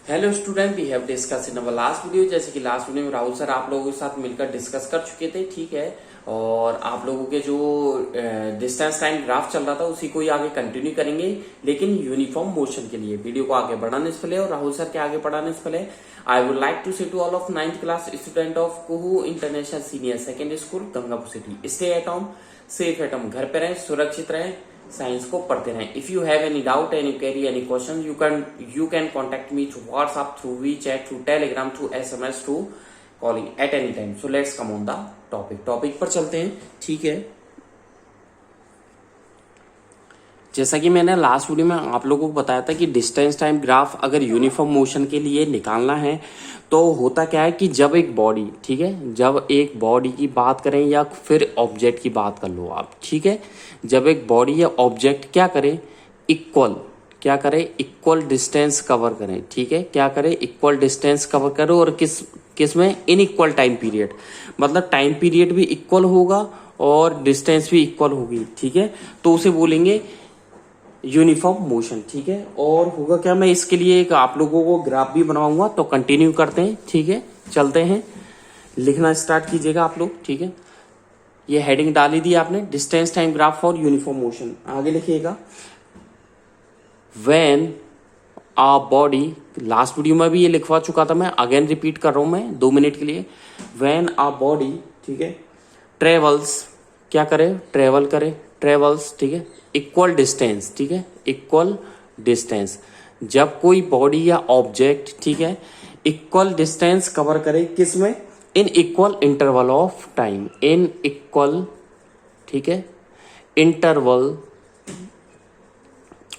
Hello student, we have discuss in our last video. जैसे कि last video में Rahul sir आप लोगों के साथ मिलकर डिस्कस कर चुके थे, ठीक है। और आप लोगों के जो डिस्टेंस टाइम ग्राफ चल रहा था उसी को ही आगे कंटिन्यू करेंगे, लेकिन यूनिफॉर्म मोशन के लिए। वीडियो को आगे बढ़ाने से पहले और राहुल सर के आगे बढ़ाने से पहले I would like to say to all of 9th class student of Kuhu international senior secondary school Gangapur city, stay at home, safe at home, घर पे रहें, सुरक्षित रहें, साइंस को पढ़ते रहें। If you have any doubt and you carry any question, you can contact me through WhatsApp, through WeChat, through Telegram, through SMS, through calling at any time. So let's come on the topic पर चलते हैं, ठीक है। जैसा कि मैंने last video में आप लोगों को बताया था कि डिस्टेंस टाइम ग्राफ अगर यूनिफॉर्म मोशन के लिए निकालना है तो होता क्या है कि जब एक बॉडी, ठीक है, जब एक बॉडी की बात करें या फिर ऑब्जेक्ट की बात कर लो आप, ठीक है, जब एक बॉडी या ऑब्जेक्ट क्या करे, इक्वल डिस्टेंस कवर करें, ठीक है, क्या करे, इक्वल डिस्टेंस कवर करो। और किस में, इन इक्वल टाइम पीरियड, मतलब टाइम पीरियड भी इक्वल होगा और डिस्टेंस भी इक्वल होगी, ठीक है, तो उसे बोलेंगे यूनिफॉर्म मोशन, ठीक है। और होगा क्या, मैं इसके लिए एक आप लोगों को ग्राफ भी बनाऊंगा, तो कंटिन्यू करते हैं, ठीक है। चलते हैं, लिखना स्टार्ट कीजिएगा आप लोग, ठीक है। ये हेडिंग डाली दी आपने, distance time graph for uniform motion. आगे लिखिएगा, when a body, last video में भी ये लिखवा चुका था मैं, अगेन रिपीट कर रहा हूं मैं 2 मिनट के लिए। व्हेन आ बॉडी, ठीक है, ट्रेवल्स, क्या करे, ट्रेवल्स, ठीक है, इक्वल डिस्टेंस, ठीक है, इक्वल डिस्टेंस। जब कोई बॉडी या ऑब्जेक्ट, ठीक है, इक्वल डिस्टेंस कवर करे, किस में, in equal interval of time, in equal, ठीक है, interval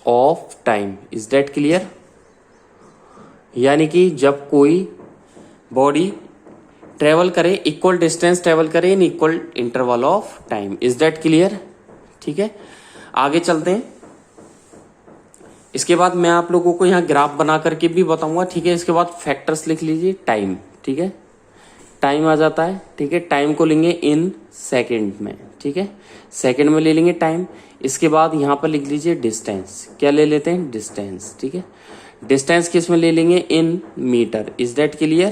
of time. Is that clear? यानी कि जब कोई बॉडी ट्रेवल करे, इक्वल डिस्टेंस ट्रेवल करे in equal interval of time. Is that clear? ठीक है, आगे चलते हैं। इसके बाद मैं आप लोगों को यहां ग्राफ बना करके भी बताऊंगा, ठीक है। इसके बाद फैक्टर्स लिख लीजिए, टाइम, ठीक है, टाइम आ जाता है, ठीक है, टाइम को लेंगे इन सेकंड में, ठीक है, सेकंड में ले लेंगे टाइम। इसके बाद यहां पर लिख लीजिए डिस्टेंस, क्या ले लेते हैं, डिस्टेंस, ठीक है, डिस्टेंस किस में ले लेंगे, in metre. Is that clear?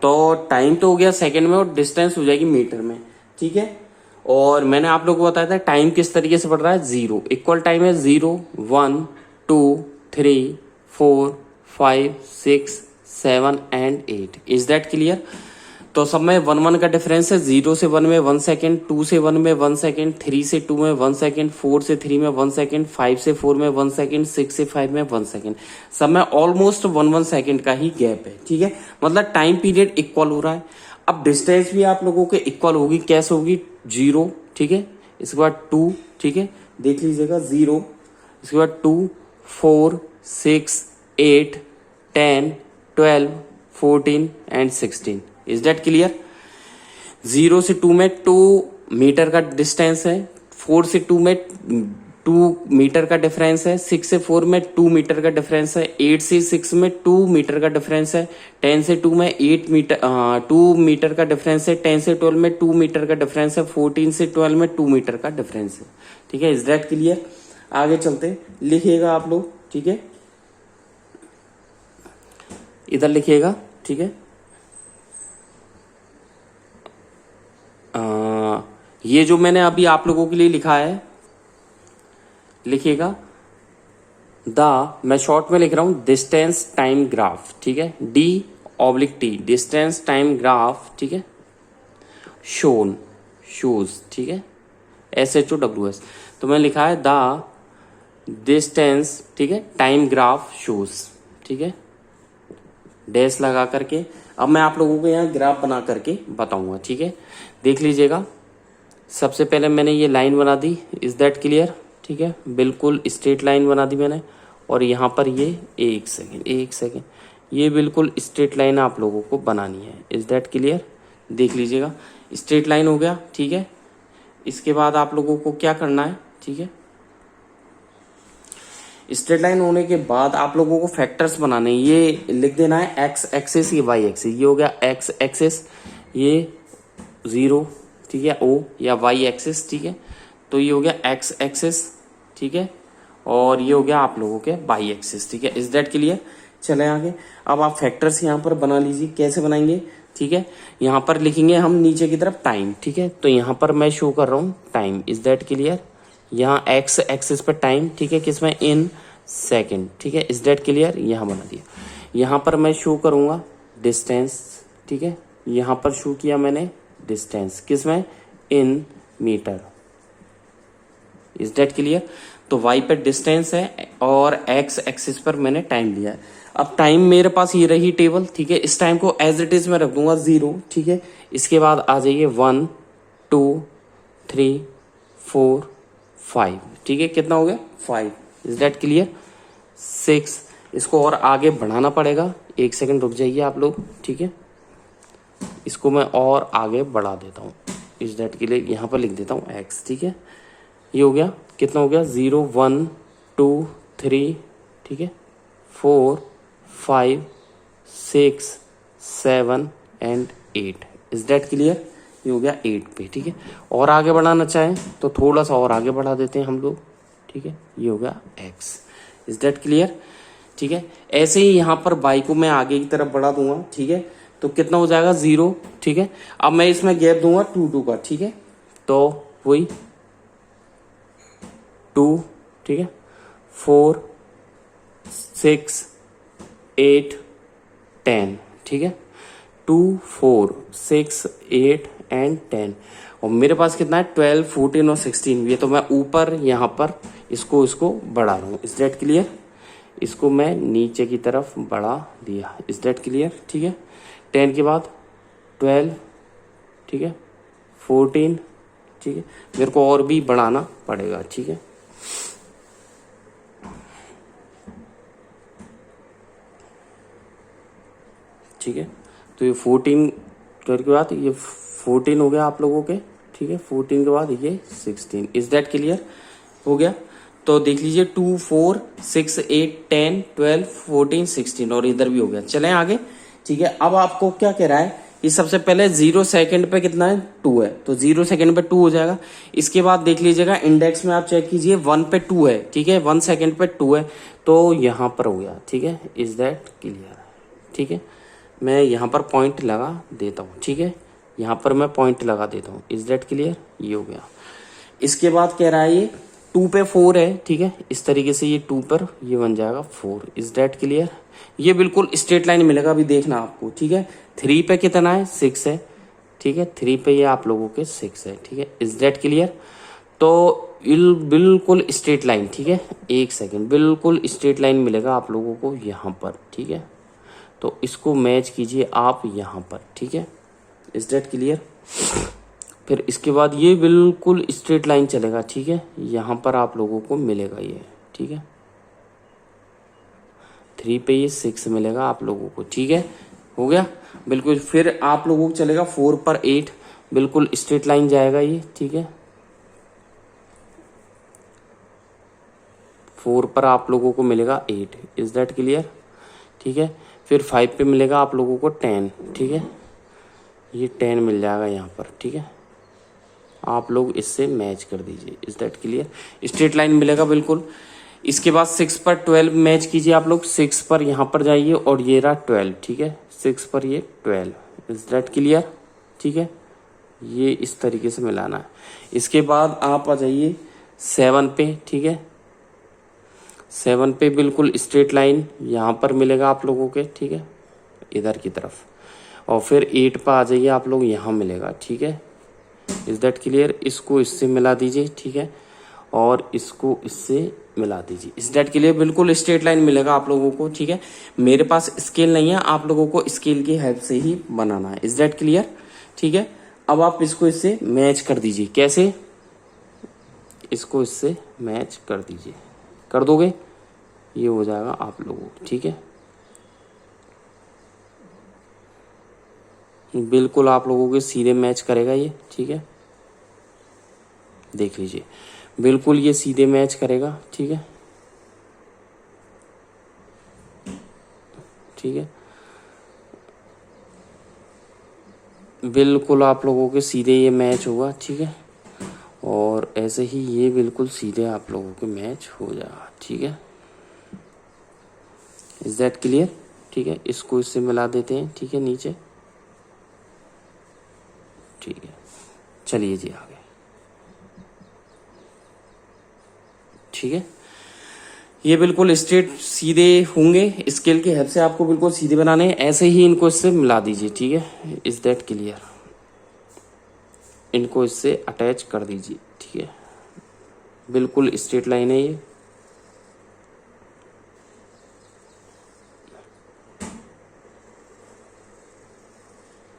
तो टाइम तो हो गया सेकंड में और डिस्टेंस हो जाएगी मीटर में, ठीक है। और मैंने आप लोगों को बताया था टाइम किस तरीके से बढ़ रहा है, जीरो, इक्वल टाइम है 0 1 2 3 4 5 6 7 एंड 8। Is that clear? तो सब में 1 का डिफरेंस है, 0 से 1 में 1 सेकेंड, 2 से 1 में 1 सेकेंड, 3 से 2 में 1 सेकेंड, 4 से 3 में 1 सेकेंड, 5 से 4 में 1 सेकेंड, 6 से 5 में 1 सेकेंड। सब में ऑलमोस्ट 1 सेकेंड का ही गैप है, ठीक है, मतलब टाइम पीरियड इक्वल हो रहा है। अब डिस्टेंस भी आप लोगों के इक्वल होगी, कैसे होगी, 0, ठीक है, इसके बाद 2, ठीक है, देख लीजिएगा 0, इसके बाद 2 4 6 8 10 12 14 एंड 16। Is that clear? 0 से 2 में 2 मीटर का डिस्टेंस है, 4 से 2 में 2 मीटर का डिफरेंस है, 6 से 4 में 2 मीटर का डिफरेंस है, 8 से 6 में 2 मीटर का डिफरेंस है, 10 से 2 में 2 मीटर का डिफरेंस है, 10 से 12 में 2 मीटर का डिफरेंस है, 14 से 12 में 2 मीटर का डिफरेंस है, ठीक है। Is that clear? आगे चलते, लिखिएगा आप लोग, ठीक है, इधर लिखिएगा, ठीक है। ये जो मैंने अभी आप लोगों के लिए लिखा है, लिखिएगा मैं शॉर्ट में लिख रहा हूं, डिस्टेंस टाइम ग्राफ, ठीक है, D/T, डिस्टेंस टाइम ग्राफ, ठीक है, शोज, ठीक है, SHOWS। तो मैं लिखा है द डिस्टेंस, ठीक है, टाइम ग्राफ शोज, ठीक है, डैश लगा करके। अब मैं आप लोगों को यहाँ ग्राफ बना करके बताऊंगा, ठीक है, देख लीजिएगा। सबसे पहले मैंने ये लाइन बना दी, इज दैट क्लियर? ठीक है, बिल्कुल स्ट्रेट लाइन बना दी मैंने, और यहाँ पर ये एक सेकेंड, ये बिल्कुल स्ट्रेट लाइन आप लोगों को बनानी है। Is that clear? देख लीजिएगा, स्ट्रेट लाइन हो गया, ठीक है। इसके बाद आप लोगों को क्या करना है, ठीक है, स्ट्रेट लाइन होने के बाद आप लोगों को फैक्टर्स बनाने, ये लिख देना है एक्स एक्सिस, ये वाई एक्सिस, ये हो गया एक्स एक्सिस, ये 0, ठीक है, O या वाई एक्सिस, ठीक है, तो ये हो गया एक्स एक्सिस, ठीक है, और ये हो गया आप लोगों के वाई एक्सिस, ठीक है। Is that clear? चले आगे। अब आप फैक्टर्स यहाँ पर बना लीजिए। कैसे बनाएंगे, ठीक है, यहाँ पर लिखेंगे हम नीचे की तरफ टाइम, ठीक है। तो यहाँ पर मैं शो कर रहा हूँ टाइम, इज दैट क्लियर। यहाँ एक्स एक्सिस पर टाइम, ठीक है, किसमें, इन सेकेंड, ठीक है, इज दैट क्लियर। यहाँ बना दिया। यहाँ पर मैं शो करूँगा डिस्टेंस, ठीक है, यहाँ पर शो किया मैंने डिस्टेंस किसमें, in metre, is that clear. तो y पे डिस्टेंस है और x एक्सिस पर मैंने टाइम लिया है। अब टाइम मेरे पास ये रही टेबल, ठीक है। इस टाइम को एज इट इज मैं रख दूंगा 0, ठीक है। इसके बाद आ जाइए 1 2 3 4 5, ठीक है, कितना हो गया 5, इज दैट क्लियर। 6, इसको और आगे बढ़ाना पड़ेगा, 1 सेकंड रुक जाइए आप लोग, ठीक है। इसको मैं और आगे बढ़ा देता हूँ, इज दैट क्लियर। यहाँ पर लिख देता हूँ x, ठीक है। ये हो गया, कितना हो गया, 0 1 2 3, ठीक है, 4 5 6 7 एंड 8, इज दैट क्लियर। ये हो गया 8 पे, ठीक है। और आगे बढ़ाना चाहें तो थोड़ा सा और आगे बढ़ा देते हैं हम लोग, ठीक है। ये हो गया x, इज दैट क्लियर, ठीक है। ऐसे ही यहाँ पर y को मैं आगे की तरफ बढ़ा दूंगा, ठीक है। तो कितना हो जाएगा 0, ठीक है। अब मैं इसमें गैप दूंगा 2 2 का, ठीक है। तो वही 2, ठीक है, 4 6 8 10, ठीक है, 2 4 6 8 एंड 10। और मेरे पास कितना है 12 14 और 16। ये तो मैं ऊपर यहाँ पर इसको बढ़ा रहा हूँ, इज दैट क्लियर। इसको मैं नीचे की तरफ बढ़ा दिया, इज दैट क्लियर, ठीक है। 10 के बाद 12, ठीक है, 14, ठीक है। मेरे को और भी बढ़ाना पड़ेगा, ठीक है। ठीक है, तो ये 14 12 के बाद ये 14 हो गया आप लोगों के, ठीक है। 14 के बाद ये 16, इज दैट क्लियर, हो गया। तो देख लीजिए 2 4 6 8 10 12 14 16 और इधर भी हो गया। चलें आगे, ठीक है। अब आपको क्या कह रहा है, ये सबसे पहले 0 सेकंड पे कितना है 2 है, तो 0 सेकंड पे 2 हो जाएगा। इसके बाद देख लीजिएगा इंडेक्स में आप चेक कीजिए 1 पे 2 है, ठीक है, 1 सेकंड पे 2 है, तो यहाँ पर हो गया, ठीक है, इज दैट क्लियर, ठीक है। मैं यहाँ पर पॉइंट लगा देता हूँ, ठीक है, यहाँ पर मैं पॉइंट लगा देता हूँ, इज दैट क्लियर, ये हो गया। इसके बाद कह रहा है ये 2 पे 4 है, ठीक है, इस तरीके से ये 2 पर ये बन जाएगा 4, इज दैट क्लियर। ये बिल्कुल स्ट्रेट लाइन मिलेगा, अभी देखना आपको, ठीक है। 3 पे कितना है 6 है, ठीक है, 3 पे ये आप लोगों के 6 है, ठीक है, इज दैट क्लियर। तो बिल्कुल स्ट्रेट लाइन, ठीक है, 1 सेकेंड, बिल्कुल स्ट्रेट लाइन मिलेगा आप लोगों को यहाँ पर, ठीक है। तो इसको मैच कीजिए आप यहाँ पर, ठीक है, इज दैट क्लियर। फिर इसके बाद ये बिल्कुल स्ट्रेट लाइन चलेगा, ठीक है, यहाँ पर आप लोगों को मिलेगा ये, ठीक है। 3 पे ये 6 मिलेगा आप लोगों को, ठीक है, हो गया बिल्कुल। फिर आप लोगों को चलेगा 4 पर 8, बिल्कुल स्ट्रेट लाइन जाएगा ये, ठीक है। 4 पर आप लोगों को मिलेगा 8, इज दैट क्लियर, ठीक है। फिर 5 पे मिलेगा आप लोगों को 10, ठीक है, ये 10 मिल जाएगा यहाँ पर, ठीक है। आप लोग इससे मैच कर दीजिए, is that clear, straight line मिलेगा बिल्कुल। इसके बाद 6 पर 12 मैच कीजिए आप लोग, 6 पर यहाँ पर जाइए और ये रहा 12, ठीक है, 6 पर ये 12, इज दैट क्लियर, ठीक है। ये इस तरीके से मिलाना है। इसके बाद आप आ जाइए 7 पे, ठीक है, 7 पे बिल्कुल स्ट्रेट लाइन यहाँ पर मिलेगा आप लोगों के, ठीक है, इधर की तरफ। और फिर 8 पर आ जाइए आप लोग, यहाँ मिलेगा, ठीक है, इज दैट क्लियर। इसको इससे मिला दीजिए, ठीक है, और इसको इससे मिला दीजिए, इज दैट क्लियर। बिल्कुल स्ट्रेट लाइन मिलेगा आप लोगों को, ठीक है। मेरे पास स्केल नहीं है, आप लोगों को स्केल की हेल्प से ही बनाना है, इज दैट क्लियर, ठीक है। अब आप इसको इससे मैच कर दीजिए, कैसे, इसको इससे मैच कर दीजिए, कर दोगे, ये हो जाएगा आप लोगों को, ठीक है। बिल्कुल आप लोगों के सीधे मैच करेगा ये, ठीक है, देख लीजिए, बिल्कुल ये सीधे मैच करेगा, ठीक है, ठीक है, बिल्कुल आप लोगों के सीधे ये मैच होगा, ठीक है। और ऐसे ही ये बिल्कुल सीधे आप लोगों के मैच हो जाएगा, ठीक है, इज दैट क्लियर? ठीक है, इसको इससे मिला देते हैं, ठीक है, नीचे, ठीक है। चलिए जी आगे, ठीक है। ये बिल्कुल स्ट्रेट सीधे होंगे, स्केल की हेल्प से आपको बिल्कुल सीधे बनाने हैं, ऐसे ही इनको इससे मिला दीजिए, ठीक है। Is that clear? इनको इससे अटैच कर दीजिए, ठीक है। बिल्कुल स्ट्रेट लाइन है ये,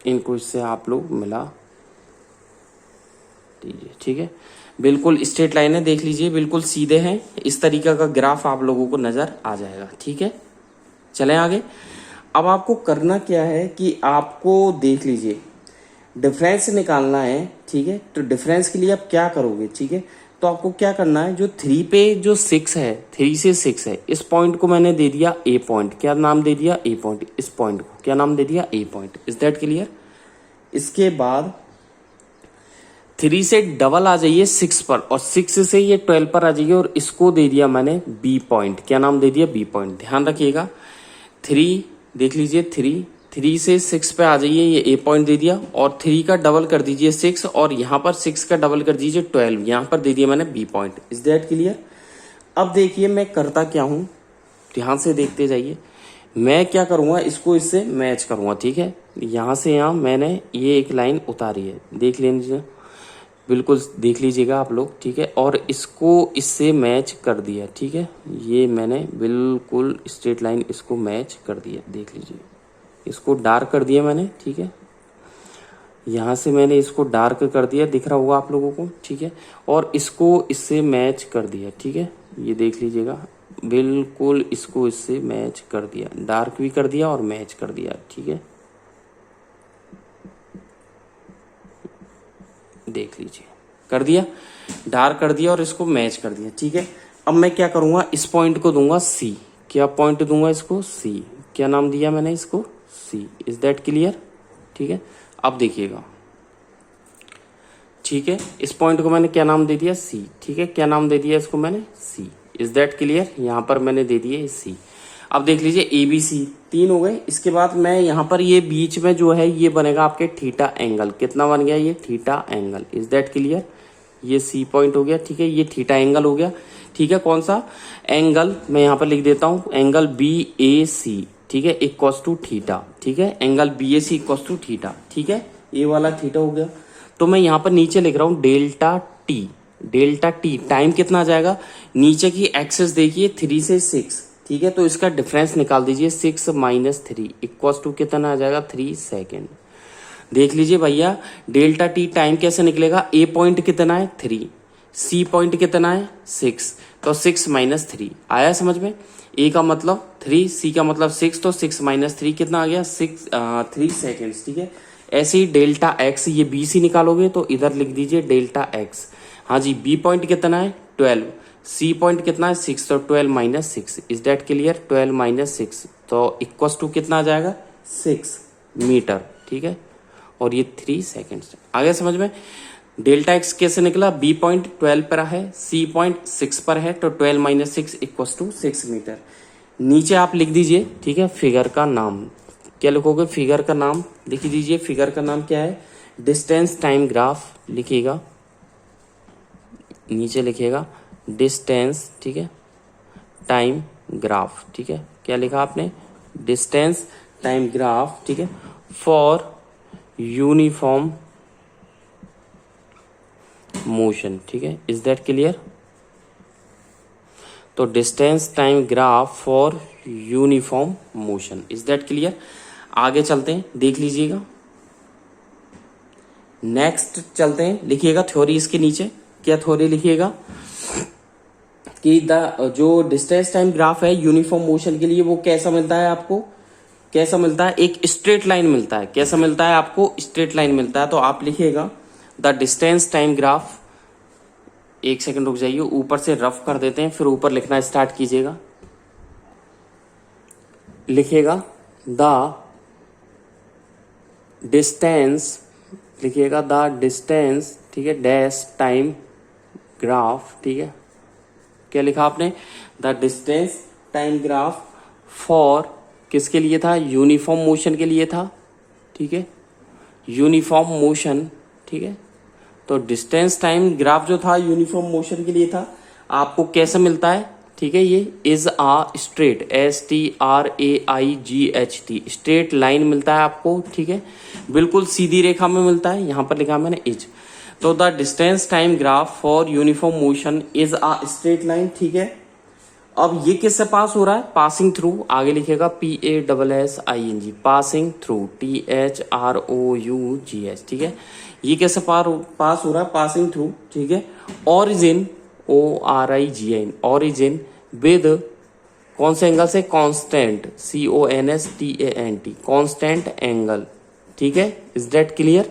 इनको इससे आप लोग मिला दीजिए, ठीक है। बिल्कुल स्ट्रेट लाइन है, देख लीजिए बिल्कुल सीधे हैं। इस तरीके का ग्राफ आप लोगों को नजर आ जाएगा, ठीक है। चलें आगे। अब आपको करना क्या है कि आपको देख लीजिए डिफरेंस निकालना है, ठीक है। तो डिफरेंस के लिए आप क्या करोगे, ठीक है। तो आपको क्या करना है, जो 3 पे जो 6 है, 3 से 6 है, इस पॉइंट को मैंने दे दिया ए पॉइंट। क्या नाम दे दिया? ए पॉइंट। इस पॉइंट को क्या नाम दे दिया? ए पॉइंट। Is that clear? इसके बाद 3 से डबल आ जाइए 6 पर, और 6 से ये 12 पर आ जाइए, और इसको दे दिया मैंने बी पॉइंट। क्या नाम दे दिया? B point. ध्यान रखिएगा 3 देख लीजिए, 3 से 6 पे आ जाइए, ये ए पॉइंट दे दिया, और 3 का डबल कर दीजिए 6, और यहाँ पर 6 का डबल कर दीजिए 12, यहाँ पर दे दिया मैंने B point. Is that clear? अब देखिए मैं करता क्या हूँ, ध्यान से देखते जाइए। मैं क्या करूँगा, इसको इससे मैच करूँगा, ठीक है। यहाँ से यहाँ मैंने ये एक लाइन उतारी है, देख लीजिए, बिल्कुल देख लीजिएगा आप लोग, ठीक है। और इसको इससे मैच कर दिया, ठीक है। ये मैंने बिल्कुल स्ट्रेट लाइन इसको मैच कर दिया, देख लीजिए। इसको डार्क कर दिया मैंने, ठीक है। यहाँ से मैंने इसको डार्क कर दिया, दिख रहा होगा आप लोगों को, ठीक है। और इसको इससे मैच कर दिया, ठीक है। ये देख लीजिएगा, बिल्कुल इसको इससे मैच कर दिया, डार्क भी कर दिया और मैच कर दिया, ठीक है। देख लीजिए, कर दिया, डार्क कर दिया और इसको मैच कर दिया, ठीक है। अब मैं क्या करूंगा, इस पॉइंट को दूंगा सी। क्या पॉइंट दूंगा इसको? सी। क्या नाम दिया मैंने इसको? सी। Is that clear? ठीक है। अब देखिएगा, ठीक है, इस पॉइंट को मैंने क्या नाम दे दिया? सी, ठीक है। क्या नाम दे दिया इसको मैंने? सी। Is that clear? यहां पर मैंने दे दिए सी। अब देख लीजिए ए बी सी 3 हो गए। इसके बाद मैं यहाँ पर ये बीच में जो है ये बनेगा आपके थीटा एंगल। कितना बन गया? ये theta angle. Is that clear? ये सी पॉइंट हो गया, ठीक है। ये थीटा एंगल हो गया, ठीक है। कौन सा एंगल? मैं यहाँ पर लिख देता हूँ, एंगल बी ए सी, ठीक है, इक्वस टू थीटा, ठीक है। Angle B A C equals to theta, ठीक है। ये वाला थीटा हो गया। तो मैं यहाँ पर नीचे लिख रहा हूँ delta T. Delta T time कितना आ जाएगा? नीचे की एक्सेस देखिए 3 से 6, ठीक है। तो इसका डिफरेंस निकाल दीजिए, 6 माइनस 3 इक्वल टू कितना आ जाएगा? 3 सेकेंड। देख लीजिए भैया, डेल्टा टी टाइम कैसे निकलेगा? ए पॉइंट कितना है? 3, सी पॉइंट कितना है? 6, तो 6 माइनस 3 आया समझ में? ए का मतलब 3, सी का मतलब 6, तो 6 माइनस 3 कितना आ गया? 3 सेकेंड्स, ठीक है। ऐसे ही डेल्टा एक्स, ये बी सी निकालोगे तो इधर लिख दीजिए डेल्टा एक्स। हाँ जी, बी पॉइंट कितना है? 12, सी पॉइंट कितना है? 6, तो 12 minus 6। Is that clear? 12 minus 6 तो इक्वस टू कितना आ जाएगा? 6 मीटर, ठीक है। और ये 3 सेकेंड्स। आ गया समझ में? डेल्टा एक्स कैसे निकला? बी पॉइंट 12 पर है, सी पॉइंट 6 पर है, तो 12 माइनस 6 इक्वस टू 6 मीटर। नीचे आप लिख दीजिए, ठीक है, फिगर का नाम। क्या लिखोगे? फिगर का नाम लिख दीजिए। फिगर का नाम क्या है? डिस्टेंस टाइम ग्राफ लिखिएगा, नीचे लिखिएगा डिस्टेंस, ठीक है, टाइम ग्राफ, ठीक है। क्या लिखा आपने? डिस्टेंस टाइम ग्राफ, ठीक है, फॉर यूनिफॉर्म मोशन, ठीक है। Is that clear? तो distance time graph for uniform motion. Is that clear? आगे चलते हैं, देख लीजिएगा। नेक्स्ट चलते हैं, लिखिएगा थ्योरी इसके नीचे। क्या थ्योरी लिखिएगा? कि जो डिस्टेंस टाइम ग्राफ है यूनिफॉर्म मोशन के लिए, वो कैसा मिलता है आपको? कैसा मिलता है? एक स्ट्रेट लाइन मिलता है। कैसा मिलता है आपको? स्ट्रेट लाइन मिलता है। तो आप लिखिएगा द डिस्टेंस टाइम ग्राफ, एक सेकंड रुक जाइए, ऊपर से रफ कर देते हैं, फिर ऊपर लिखना स्टार्ट कीजिएगा। लिखिएगा द डिस्टेंस, लिखिएगा द डिस्टेंस, ठीक है, डैश टाइम ग्राफ, ठीक है। क्या लिखा आपने? The distance time graph for किसके लिए था, यूनिफॉर्म मोशन के लिए था, ठीक है, यूनिफॉर्म मोशन, ठीक है। तो डिस्टेंस टाइम ग्राफ जो था यूनिफॉर्म मोशन के लिए था। आपको कैसे मिलता है, ठीक है, ये is uh straight, STRAIGHT, straight line मिलता है आपको, ठीक है, बिल्कुल सीधी रेखा में मिलता है, यहां पर लिखा मैंने इज। तो the distance time graph for uniform motion is uh straight line, ठीक है। अब ये किससे पास हो रहा है, पासिंग थ्रू, आगे लिखेगा PASSING, पासिंग थ्रू, THROUGH, ठीक है। ये कैसे पास हो रहा है, पासिंग थ्रू, ठीक है। ओरिजिन, ORIGN, ओरिजिन विद कौन से एंगल से, कांस्टेंट, CONSTANT, कांस्टेंट एंगल, ठीक है। Is that clear.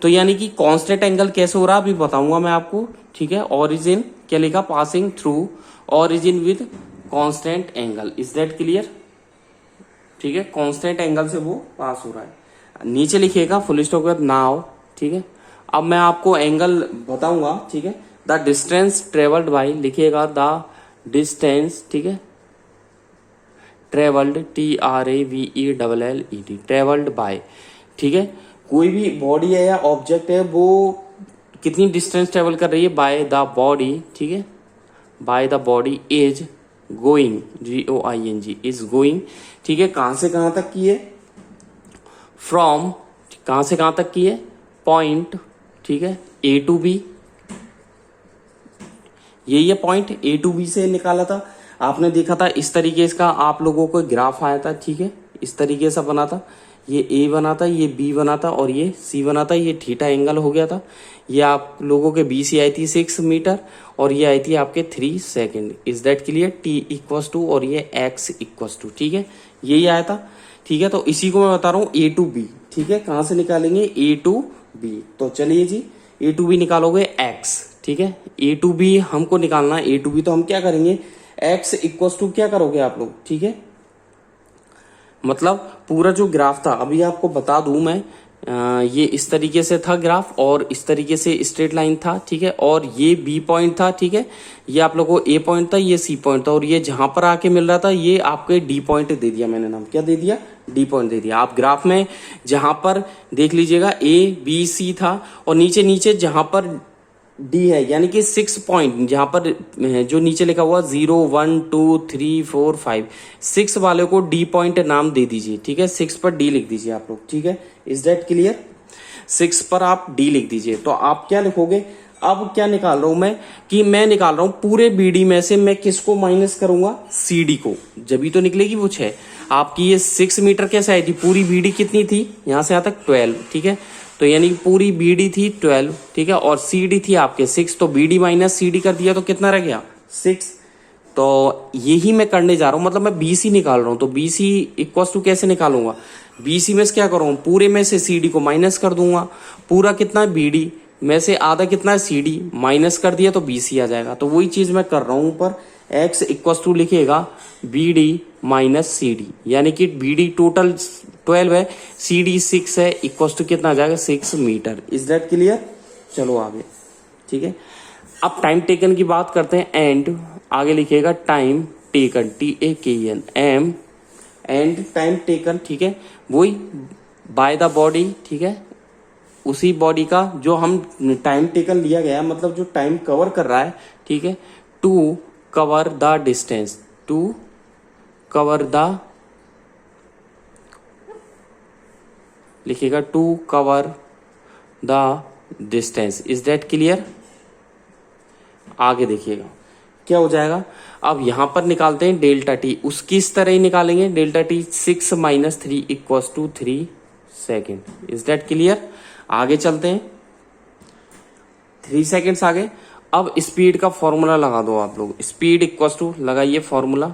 तो यानी कि कांस्टेंट एंगल कैसे हो रहा है अभी बताऊंगा मैं आपको, ठीक है। ओरिजिन क्या लिखा, passing through origin with constant angle, is that clear, ठीक है। कांस्टेंट एंगल से वो पास हो रहा है, नीचे लिखिएगा फुल स्टॉप के बाद नाउ, ठीक है। अब मैं आपको एंगल बताऊंगा, ठीक है। द डिस्टेंस ट्रेवल्ड बाई, लिखिएगा द डिस्टेंस, ठीक है, ट्रेवल्ड, TRAVELLED, ट्रेवल्ड बाय, ठीक है। कोई भी बॉडी है या ऑब्जेक्ट है वो कितनी डिस्टेंस ट्रेवल कर रही है, बाय द बॉडी, ठीक है, by the body is going, GOING, is going, ठीक है। कहां से कहां तक की है, फ्रॉम, कहां से कहां तक की है, पॉइंट, ठीक है, A to B, यही है पॉइंट, A to B से निकाला था आपने, देखा था इस तरीके इसका आप लोगों को ग्राफ आया था, ठीक है, इस तरीके से बना था, ये A बना था, ये B बना था और ये C बना था, ये थीटा एंगल हो गया था। ये आप लोगों के BC आई थी 6 मीटर और ये आई थी आपके 3 second, is that clear. T equals to और ये X इक्वस टू, ठीक है, यही आया था, ठीक है। तो इसी को मैं बता रहा हूँ A to B, ठीक है, कहां से निकालेंगे, A to B। तो चलिए जी, A to B निकालोगे X, ठीक है, A to B हमको निकालना है, A to B तो हम क्या करेंगे, X इक्वस टू क्या करोगे आप लोग, ठीक है, मतलब पूरा जो ग्राफ था अभी आपको बता दूं मैं, ये इस तरीके से था ग्राफ और इस तरीके से स्ट्रेट लाइन था, ठीक है, और ये B पॉइंट था, ठीक है, ये आप लोगों को A पॉइंट था, ये C पॉइंट था और ये जहां पर आके मिल रहा था ये आपके D पॉइंट दे दिया मैंने, नाम क्या दे दिया, D पॉइंट दे दिया। आप ग्राफ में जहां पर देख लीजिएगा ABC था और नीचे नीचे जहां पर D है, यानी कि 6 पॉइंट जहां पर जो नीचे लिखा हुआ 0 1 2 3 4 5, 6 वाले को D पॉइंट नाम दे दीजिए, ठीक है, 6 पर D लिख दीजिए आप लोग, ठीक है, इज दैट क्लियर। 6 पर आप D लिख दीजिए। तो आप क्या लिखोगे, अब क्या निकाल रहा हूं मैं, कि मैं निकाल रहा हूं पूरे BD में से मैं किसको माइनस करूंगा, CD को, जब ही तो निकलेगी वो 6। आपकी ये 6 मीटर कैसे आई थी, पूरी BD कितनी थी, यहां से यहां तक 12, ठीक है, तो यानी पूरी BD थी 12, ठीक है, और CD थी आपके 6, तो BD माइनस CD कर दिया तो कितना रह गया, 6। तो यही मैं करने जा रहा हूं, मतलब मैं BC निकाल रहा हूं। तो BC इक्वल टू कैसे निकालूंगा, BC में से क्या करूं, पूरे में से CD को माइनस कर दूंगा, पूरा कितना है BD में से आधा कितना है CD, माइनस कर दिया तो BC आ जाएगा। तो वही चीज मैं कर रहा हूं, ऊपर X इक्वल टू लिखिएगा BD माइनस CD, यानी कि BD टोटल 12 है, CD 6 है, इक्वल टू कितना आ जाएगा, 6 मीटर, इज दैट क्लियर। चलो आगे, ठीक है। अब टाइम टेकन की बात करते हैं, एंड आगे लिखिएगा time taken, TAKEN, M and time taken, ठीक है, वही बाय द बॉडी, ठीक है, उसी बॉडी का जो हम टाइम टेकन लिया गया, मतलब जो टाइम कवर कर रहा है, ठीक है, to cover the distance, to cover the, लिखिएगा to cover the distance, is that clear. आगे देखिएगा क्या हो जाएगा, अब यहां पर निकालते हैं डेल्टा टी, उसकी इस तरह ही निकालेंगे, delta T 6 minus 3 equal to 3 second, is that clear. आगे चलते हैं, 3 सेकेंड्स आगे। अब स्पीड का फॉर्मूला लगा दो आप लोग, स्पीड इक्वल टू लगाइए फॉर्मूला,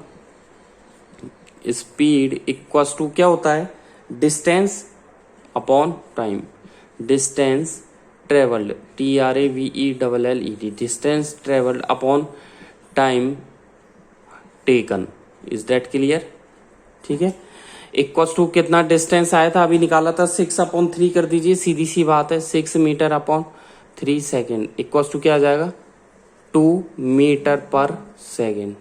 स्पीड इक्वल टू क्या होता है, distance upon time, distance travelled, TRAVELLED, distance travelled upon time taken, is that clear, ठीक है। इक्वल टू कितना डिस्टेंस आया था अभी निकाला था, 6/3 कर दीजिए, सीधी सी बात है, 6 metre upon 3 second equal to क्या आ जाएगा, 2 मीटर पर सेकेंड,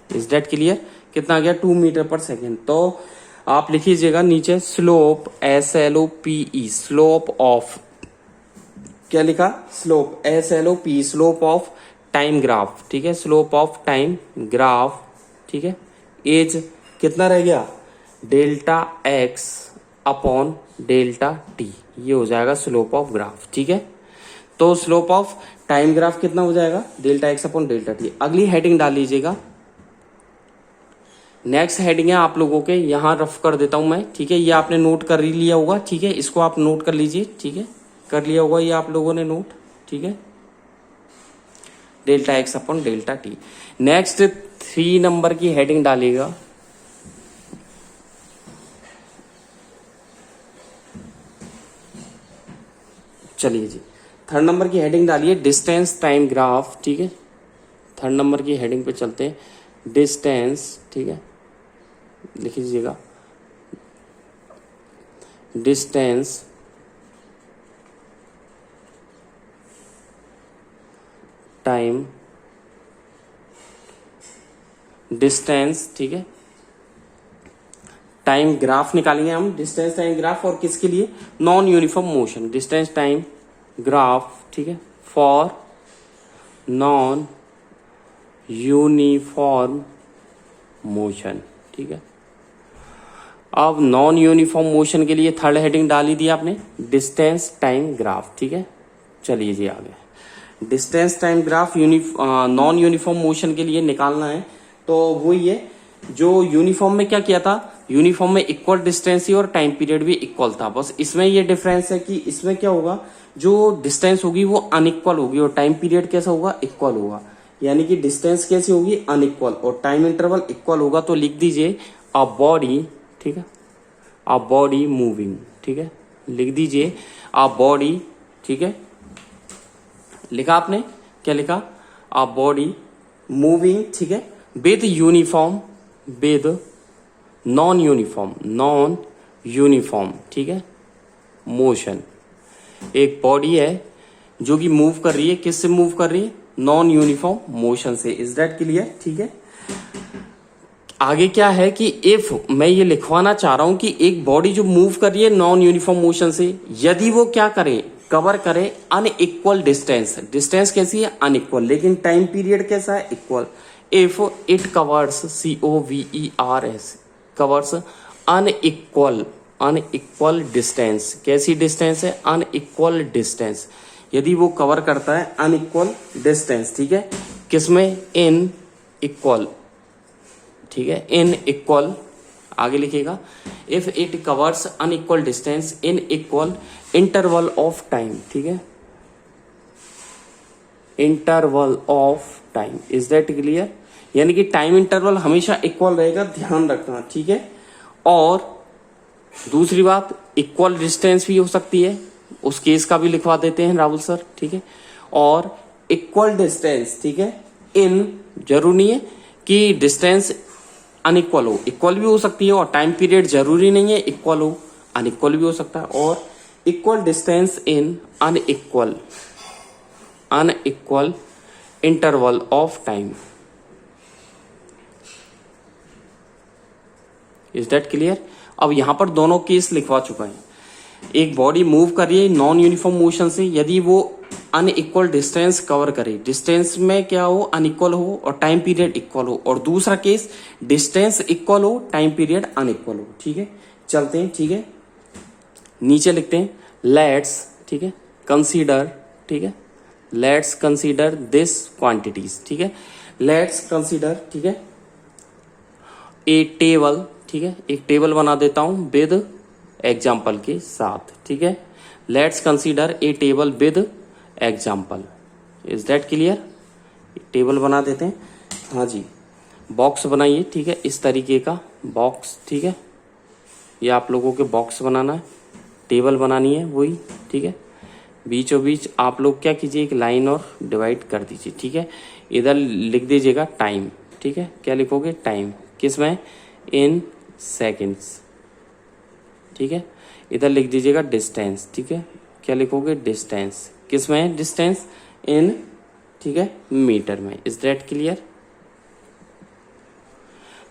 इज दैट क्लियर? कितना आ गया? 2 मीटर पर सेकेंड। तो आप लिख लीजिएगा नीचे स्लोप, SLOPE, स्लोप ऑफ, क्या लिखा? Slope, SLOP, slope of time graph, ठीक है, स्लोप ऑफ टाइम ग्राफ, ठीक है, एज कितना रह गया? Delta x upon delta T, ये हो जाएगा स्लोप ऑफ ग्राफ, ठीक है। तो स्लोप ऑफ टाइम ग्राफ कितना हो जाएगा? Delta x upon delta T. अगली हेडिंग डाल लीजिएगा। नेक्स्ट हेडिंग है आप लोगों के, यहां रफ कर देता हूं मैं, ठीक है, ये आपने नोट कर ही लिया होगा, ठीक है, इसको आप नोट कर लीजिए, ठीक है, कर लिया होगा ये आप लोगों ने नोट, ठीक है, delta x upon delta T. Next 3 number की हेडिंग डालिएगा। चलिए जी, 3rd नंबर की हेडिंग डालिए डिस्टेंस टाइम ग्राफ, ठीक है, 3rd नंबर की हेडिंग पे चलते हैं, डिस्टेंस, ठीक है, लिख लीजिएगा डिस्टेंस टाइम, डिस्टेंस, ठीक है, टाइम ग्राफ निकालेंगे हम, डिस्टेंस टाइम ग्राफ, और किसके लिए? Non uniform motion, distance time graph, ठीक है, फॉर नॉन यूनिफॉर्म मोशन, ठीक है। अब नॉन यूनिफॉर्म मोशन के लिए 3rd हेडिंग डाली दी आपने, डिस्टेंस टाइम ग्राफ, ठीक है। चलिए जी आगे, distance time graph non uniform motion के लिए निकालना है। तो वो ये जो यूनिफॉर्म में क्या किया था, यूनिफॉर्म में इक्वल डिस्टेंस ही और टाइम पीरियड भी इक्वल था, बस इसमें ये डिफरेंस है कि इसमें क्या होगा, जो डिस्टेंस होगी वो अनइक्वल होगी और टाइम पीरियड कैसा होगा? इक्वल होगा। यानी कि डिस्टेंस कैसी होगी? अनइक्वल, और टाइम इंटरवल इक्वल होगा। तो लिख दीजिए अ बॉडी, ठीक है, अ बॉडी मूविंग, ठीक है, लिख दीजिए अ बॉडी, ठीक है, लिखा आपने? क्या लिखा? अ बॉडी मूविंग, ठीक है, with uniform, with non uniform, ठीक है, मोशन। एक बॉडी है जो कि मूव कर रही है, किससे मूव कर रही है? नॉन यूनिफॉर्म मोशन से। Is that clear? ठीक है। आगे क्या है कि इफ मैं ये लिखवाना चाह रहा हूं कि एक बॉडी जो मूव कर रही है नॉन यूनिफॉर्म मोशन से, यदि वो क्या करे, कवर करे अनइक्वल डिस्टेंस, डिस्टेंस कैसी है? अनइक्वल, लेकिन टाइम पीरियड कैसा है? Equal. If it covers, COVERS, covers unequal distance, कैसी डिस्टेंस है? Unequal distance. यदि वो कवर करता है अनइक्वल डिस्टेंस, ठीक है, किसमें? इन इक्वल, ठीक है, इन इक्वल, आगे लिखिएगा, if it covers unequal distance in equal interval of time, ठीक है, interval of time. Is that clear? यानी कि टाइम इंटरवल हमेशा इक्वल रहेगा, ध्यान रखना, ठीक है। और दूसरी बात, इक्वल डिस्टेंस भी हो सकती है, उस केस का भी लिखवा देते हैं राहुल सर, ठीक है। और इक्वल डिस्टेंस, ठीक है, इन, जरूरी नहीं है कि डिस्टेंस अनइक्वल हो, इक्वल भी हो सकती है, और टाइम पीरियड जरूरी नहीं है इक्वल हो, अनइक्वल भी हो सकता है। और equal distance in unequal interval of time. Is that clear? अब यहां पर दोनों केस लिखवा चुका है। एक बॉडी मूव कर रही है नॉन यूनिफॉर्म मोशन से, यदि वो अनइक्वल डिस्टेंस कवर करे, डिस्टेंस में क्या हो? अनइक्वल हो और टाइम पीरियड इक्वल हो। और दूसरा केस, डिस्टेंस इक्वल हो, टाइम पीरियड अनइक्वल हो, ठीक है। चलते हैं, ठीक है, नीचे लिखते हैं लेट्स, ठीक है, कंसीडर, ठीक है, लेट्स कंसीडर दिस क्वांटिटीज, ठीक है, लेट्स कंसीडर, ठीक है, ए टेबल, ठीक है, एक टेबल बना देता हूं विद एग्जाम्पल के साथ, ठीक है, let's consider a table with example. Is that clear? Table बना देते हैं, हाँ जी, बॉक्स बनाइए, ठीक है, इस तरीके का बॉक्स, ठीक है, ये आप लोगों के बॉक्स बनाना है, टेबल बनानी है वही, ठीक है। बीचों बीच आप लोग क्या कीजिए, एक लाइन और डिवाइड कर दीजिए, ठीक है। इधर लिख दीजिएगा टाइम, ठीक है, क्या लिखोगे? टाइम, किसमें? इन सेकेंड्स, ठीक है। इधर लिख दीजिएगा डिस्टेंस, ठीक है, क्या लिखोगे? डिस्टेंस, किसमें है डिस्टेंस? इन, ठीक है, मीटर में। Is that clear?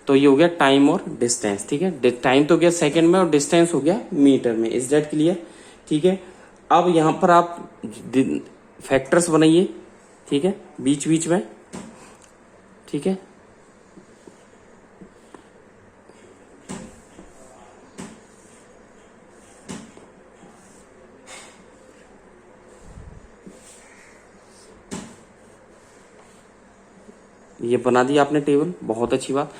तो ये हो गया टाइम और डिस्टेंस, ठीक है। टाइम तो गया सेकंड में और डिस्टेंस हो गया मीटर में। इज दैट क्लियर, ठीक है। अब यहां पर आप फैक्टर्स बनाइए, ठीक है, बीच बीच में, ठीक है। ये बना दिया आपने टेबल, बहुत अच्छी बात।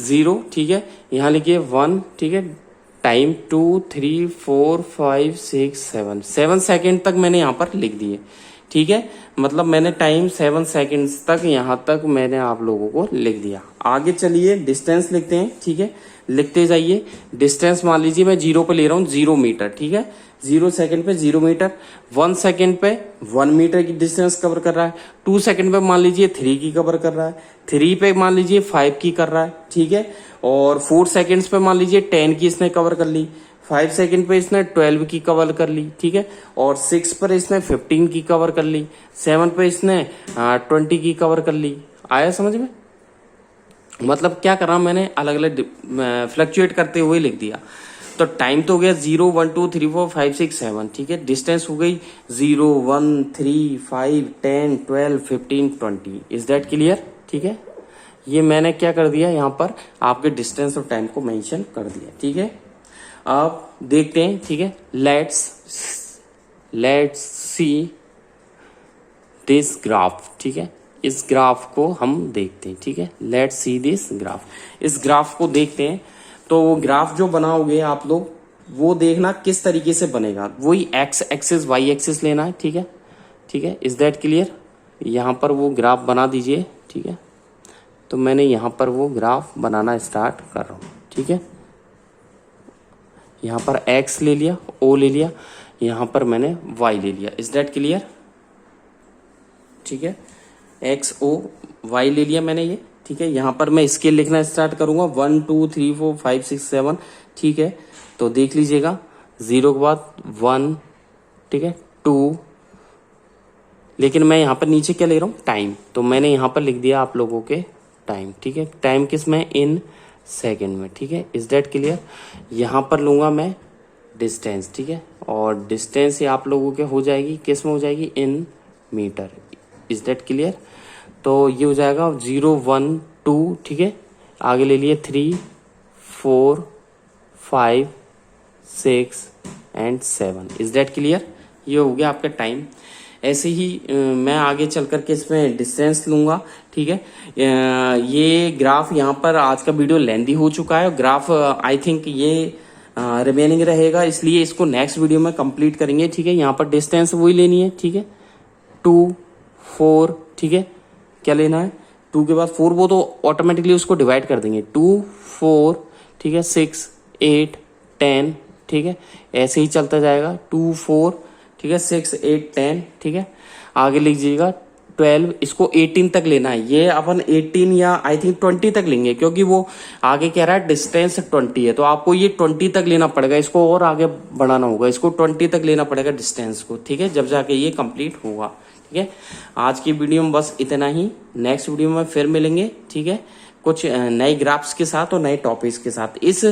0, ठीक है, यहां लिखिए 1, ठीक है। टाइम 2, 3, 4, 5, 6, 7, 7 सेकेंड तक मैंने यहां पर लिख दिए, ठीक है। मतलब मैंने टाइम 7 सेकेंड्स तक यहां तक मैंने आप लोगों को लिख दिया। आगे चलिए डिस्टेंस लिखते हैं, ठीक है, लिखते जाइए। डिस्टेंस मान लीजिए मैं 0 पे ले रहा हूं, 0 मीटर, ठीक है। 0 सेकंड पे 0 मीटर, 1 सेकंड पे 1 मीटर की डिस्टेंस कवर कर रहा है। 2 सेकंड पे मान लीजिए 3 की कवर कर रहा है। 3 पे मान लीजिए 5 की कर रहा है, ठीक है। और 4 सेकंड्स पे मान लीजिए 10 की इसने कवर कर ली। 5 सेकंड पे इसने 12 की कवर कर ली, ठीक है। और 6 पर इसने 15 की कवर कर ली। 7 पे इसने 20 की कवर कर ली। आया समझ में? मतलब क्या कर रहा हूं मैंने, अलग अलग फ्लक्चुएट करते हुए लिख दिया। तो टाइम तो हो गया 0, 1, 2, 3, 4, 5, 6, 7, ठीक है। डिस्टेंस हो गई 0, 1, 3, 5, 10, 12, 15, 20। इज दैट क्लियर, ठीक है। ये मैंने क्या कर दिया, यहां पर आपके डिस्टेंस और टाइम को मेंशन कर दिया, ठीक है। अब देखते हैं, ठीक है। लेट्स सी दिस ग्राफ, ठीक है। इस ग्राफ को हम देखते हैं, ठीक है। Let's see this graph. इस ग्राफ को देखते हैं। तो वो ग्राफ जो बनाओगे आप लोग, वो देखना किस तरीके से बनेगा। वही एक्स एक्सिस वाई एक्सिस लेना है, ठीक है, ठीक है। Is that clear. यहां पर वो ग्राफ बना दीजिए, ठीक है। तो मैंने यहां पर वो ग्राफ बनाना स्टार्ट कर रहा हूं, ठीक है। यहां पर एक्स ले लिया, ओ ले लिया, यहां पर मैंने वाई ले लिया। इज दैट क्लियर, ठीक है। एक्स ओ वाई ले लिया मैंने ये, ठीक है। यहां पर मैं स्केल लिखना स्टार्ट करूंगा 1, 2, 3, 4, 5, 6, 7, ठीक है। तो देख लीजिएगा 0 के बाद 1, ठीक है, 2, लेकिन मैं यहां पर नीचे क्या ले रहा हूं, टाइम। तो मैंने यहां पर लिख दिया आप लोगों के टाइम, ठीक है। टाइम किस में, इन सेकेंड में, ठीक है। Is that clear. यहां पर लूंगा मैं डिस्टेंस, ठीक है। और डिस्टेंस ये आप लोगों के हो जाएगी किस में, हो जाएगी in metre. Is that clear. तो ये हो जाएगा 0, 1, 2, ठीक है। आगे ले लिए 3, 4, 5, 6 एंड 7। Is that clear. ये हो गया आपका टाइम। ऐसे ही मैं आगे चल करके इसमें डिस्टेंस लूंगा, ठीक है। ये ग्राफ यहाँ पर आज का वीडियो लेंदी हो चुका है। ग्राफ आई थिंक ये रिमेनिंग रहेगा, इसलिए इसको नेक्स्ट वीडियो में कंप्लीट करेंगे, ठीक है। यहाँ पर डिस्टेंस वही लेनी है, ठीक है। 2, 4, ठीक है। क्या लेना है, 2 के बाद 4, वो तो ऑटोमेटिकली उसको डिवाइड कर देंगे। 2, 4, ठीक है, 6, 8, 10, ठीक है। ऐसे ही चलता जाएगा 2, 4, ठीक है, 6, 8, 10, ठीक है। आगे लीजिएगा 12, इसको 18 तक लेना है। ये अपन 18 या आई थिंक 20 तक लेंगे, क्योंकि वो आगे कह रहा है डिस्टेंस 20 है, तो आपको ये 20 तक लेना पड़ेगा। इसको और आगे बढ़ाना होगा, इसको 20 तक लेना पड़ेगा डिस्टेंस को, ठीक है, जब जाके ये कंप्लीट होगा, ठीक है। आज की वीडियो में बस इतना ही। नेक्स्ट वीडियो में फिर मिलेंगे, ठीक है, कुछ नए ग्राफ्स के साथ और नए टॉपिक्स के साथ। इस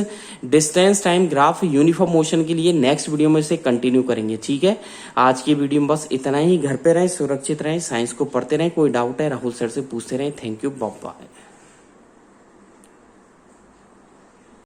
distance time graph uniform motion के लिए नेक्स्ट वीडियो में इसे कंटिन्यू करेंगे, ठीक है। आज की वीडियो में बस इतना ही। घर पे रहें, सुरक्षित रहें, साइंस को पढ़ते रहें। कोई डाउट है राहुल सर से पूछते रहें। Thank you, bye bye.